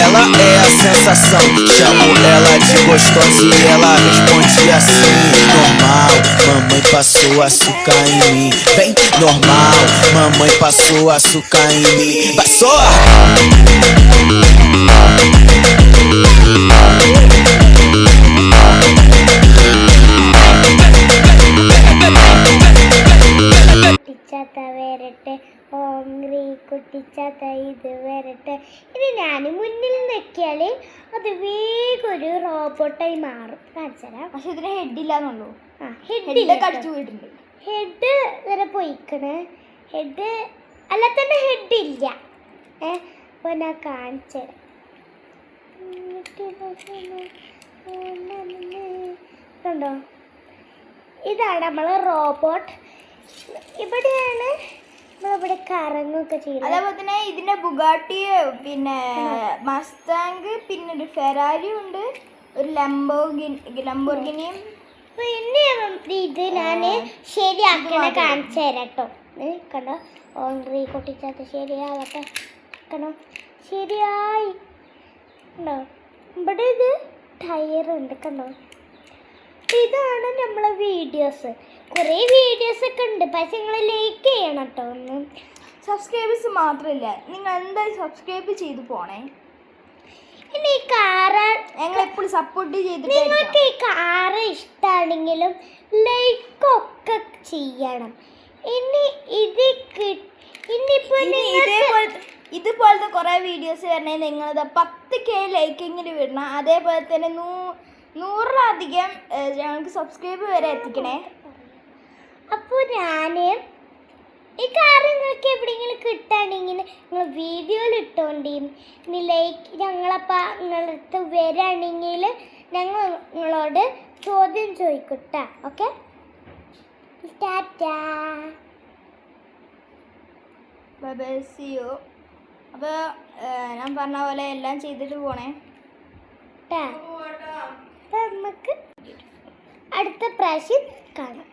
Ela é a sensação, chamo ela de gostosa e ela responde assim: normal, mamãe passou açúcar em mim. Bem normal, mamãe passou açúcar em mim. Passou! കുട്ടിച്ചാത്ത വരട്ടെ ഓങ്ക്രി കുട്ടിച്ചാത്ത ഇത് വരട്ടെ. ഇത് ഞാൻ മുന്നിൽ നിൽക്കിയാൽ അത് വേഗം ഒരു റോബോട്ടായി മാറും. കാണിച്ചുതരാം. പക്ഷെ ഇതിന് ഹെഡില്ലാന്നുള്ളൂ. കടിച്ചു പോയിട്ടുണ്ട്. ഹെഡ് ഇങ്ങനെ പോയിക്കണ്. ഹെഡ് അല്ല തന്നെ ഹെഡില്ല. അപ്പോൾ ഞാൻ കാണിച്ചു തരാം. കണ്ടോ, ഇതാണ് നമ്മളെ റോബോട്ട്. ഇവിടെയാണ് നമ്മളിവിടെ കറങ്ങൊക്കെ ചെയ്യുന്നത്. അതേപോലെ തന്നെ ഇതിന്റെ ബുഗാട്ടി, പിന്നെ മസ്താങ്, പിന്നെ ഒരു ഫെറാരി ഉണ്ട്, ഒരു ലംബോർഗിനിയും. പിന്നെ ഇത് ഞാൻ ശരിയാക്കണ കാണിച്ചു തരാം കേട്ടോ. കണ്ടോ, ഓൺറി കൊട്ടിച്ചാത്ത ശരിയാവട്ടെ. കണ്ടോ, ശരിയായി. കണ്ടോ, ഇവിടെ ഇത് ടയറുണ്ട്. കണ്ടോ, ഇതാണ് നമ്മളെ വീഡിയോസ്. കുറേ വീഡിയോസൊക്കെ ഉണ്ട്, പക്ഷെ നിങ്ങൾ ലൈക്ക് ചെയ്യണം കേട്ടോ. ഒന്ന് സബ്സ്ക്രൈബേഴ്സ് മാത്രമല്ല, നിങ്ങൾ എന്തായാലും സബ്സ്ക്രൈബ് ചെയ്ത് പോണേ. ഇനി ഈ കാറ് ഞങ്ങളെപ്പോഴും സപ്പോർട്ട് ചെയ്തിട്ട് നിങ്ങൾക്ക് ഈ കാറ് ഇഷ്ടമാണെങ്കിലും ലൈക്കൊക്കെ ചെയ്യണം. ഇനി ഇതുപോലത്തെ കുറേ വീഡിയോസ് വരണേ നിങ്ങളത് 10K ലൈക്കെങ്കിലും വിടണം. അതേപോലെ തന്നെ 100-ലധികം ഞങ്ങൾക്ക് സബ്സ്ക്രൈബ് വരെ എത്തിക്കണേ. അപ്പോൾ ഞാൻ ഈ കാര്യം നിങ്ങൾക്ക് എവിടെയെങ്കിലും കിട്ടുകയാണെങ്കിൽ നിങ്ങൾ വീഡിയോയിൽ ഇട്ടുകൊണ്ട് ഇനി ലൈക്ക് ഞങ്ങളപ്പോൾ നിങ്ങളുടെ അടുത്ത് വരികയാണെങ്കിൽ ഞങ്ങൾ നിങ്ങളോട് ചോദ്യം ചോദിക്കട്ടാ. Okay, tata, bye, see you. അപ്പോൾ ഞാൻ പറഞ്ഞ പോലെ എല്ലാം ചെയ്തിട്ട് പോണേ. അപ്പം നമുക്ക് അടുത്ത പ്രാവശ്യം കാണാം.